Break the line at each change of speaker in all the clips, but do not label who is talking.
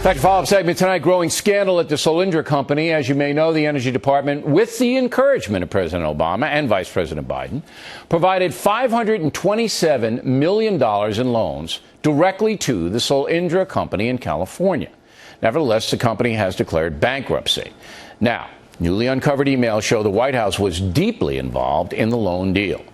Back to follow-up segment tonight. Growing scandal at the Solyndra company. As you may know, the Energy Department, with the encouragement of President Obama and Vice President Biden, provided $527 million in loans directly to the Solyndra company in California. Nevertheless, the company has declared bankruptcy. Now, newly uncovered emails show the White House was deeply involved in the loan deal.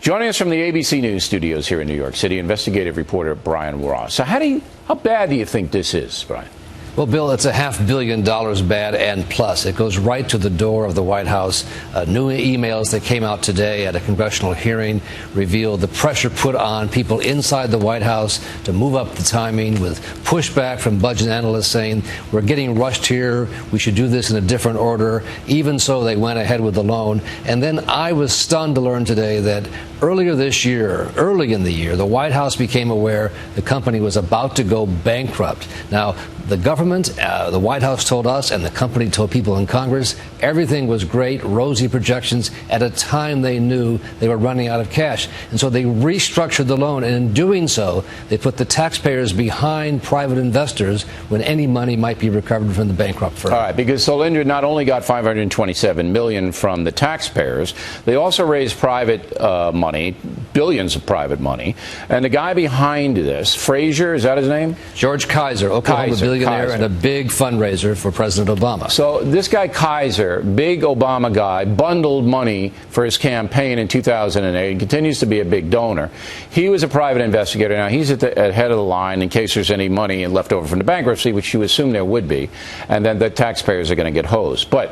Joining us from the ABC News studios here in New York City, investigative reporter Brian Ross. So how bad do you think this is, Brian?
Well, Bill, it's $500 million bad and plus. It goes right to the door of the White House. New emails that came out today at a congressional hearing revealed the pressure put on people inside the White House to move up the timing, with pushback from budget analysts saying, we're getting rushed here, we should do this in a different order. Even so, they went ahead with the loan. And then I was stunned to learn today that earlier this year, early in the year, the White House became aware the company was about to go bankrupt. Now, the government, the White House told us, and the company told people in Congress, everything was great, rosy projections, at a time they knew they were running out of cash. And so they restructured the loan, and in doing so, they put the taxpayers behind private investors when any money might be recovered from the bankrupt firm.
All right, because Solyndra not only got $527 million from the taxpayers, they also raised private money, billions of private money. And the guy behind this, Frazier, is that his name?
George Kaiser, Oklahoma billionaire and a big fundraiser for President Obama.
So this guy Kaiser, big Obama guy, bundled money for his campaign in 2008 and continues to be a big donor. He was a private investigator. Now he's at the head of the line in case there's any money left over from the bankruptcy, which you assume there would be, and then the taxpayers are going to get hosed. But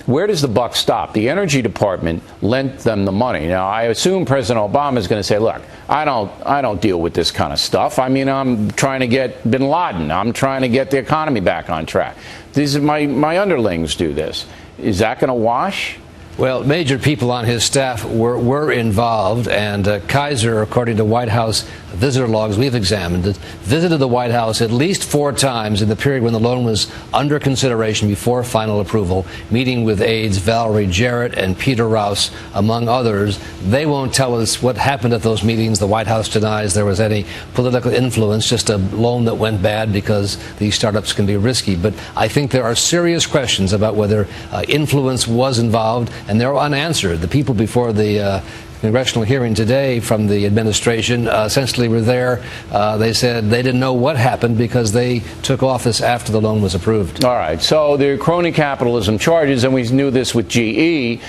where does the buck stop? The Energy Department lent them the money. Now I assume President Obama is going to say, look, I don't deal with this kind of stuff. I mean, I'm trying to get bin Laden. I'm trying to get the economy back on track. These are my underlings do this. Is that going to wash?
Well, major people on his staff were involved, and Kaiser, according to White House visitor logs we've examined, visited the White House at least 4 times in the period when the loan was under consideration before final approval, meeting with aides Valerie Jarrett and Peter Rouse, among others. They won't tell us what happened at those meetings. The White House denies there was any political influence, just a loan that went bad because these startups can be risky. But I think there are serious questions about whether influence was involved, and they're unanswered. The people before the congressional hearing today from the administration essentially were there. They said they didn't know what happened because they took office after the loan was approved. All
right. So the crony capitalism charges, and we knew this with GE.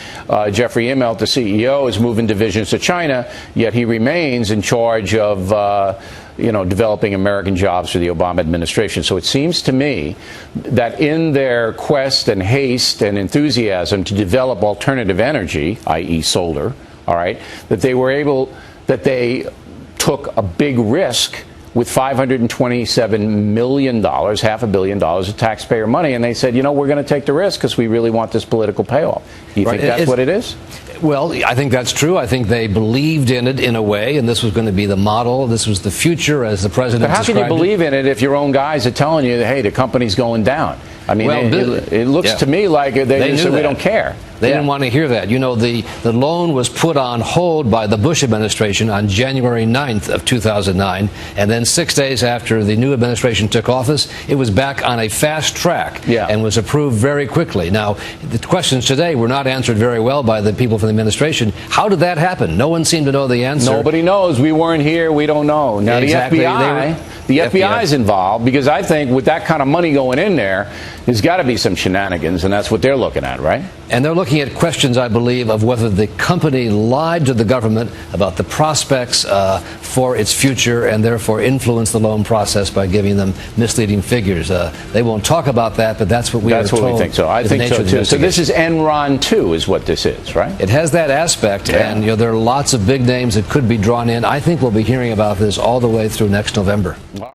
Jeffrey Immelt, the CEO, is moving divisions to China, yet he remains in charge of developing American jobs for the Obama administration. So it seems to me that in their quest and haste and enthusiasm to develop alternative energy, i.e. solar, all right, that they took a big risk with $527 million, $500 million of taxpayer money, and they said, we're going to take the risk because we really want this political payoff. Do you think that's what it is?
Well, I think that's true. I think they believed in it in a way, and this was going to be the model. This was the future, as the president described it.
But how can you believe in it if your own guys are telling you that, hey, the company's going down? I mean, it looks to me like they said, we don't care.
They didn't want to hear that. The loan was put on hold by the Bush administration on January 9th of 2009, and then 6 days after the new administration took office, it was back on a fast track and was approved very quickly. Now, the questions today were not answered very well by the people from the administration. How did that happen? No one seemed to know the answer.
Nobody knows. We weren't here. We don't know. Now,
exactly.
The FBI is involved, because I think with that kind of money going in there's got to be some shenanigans, and that's what they're looking at, right?
And they're looking at questions, I believe, of whether the company lied to the government about the prospects for its future and therefore influenced the loan process by giving them misleading figures. They won't talk about that, but that's what we are told.
That's what we think so. I think so, too. So this is Enron 2 is what this is, right?
It has that aspect, and there are lots of big names that could be drawn in. I think we'll be hearing about this all the way through next November.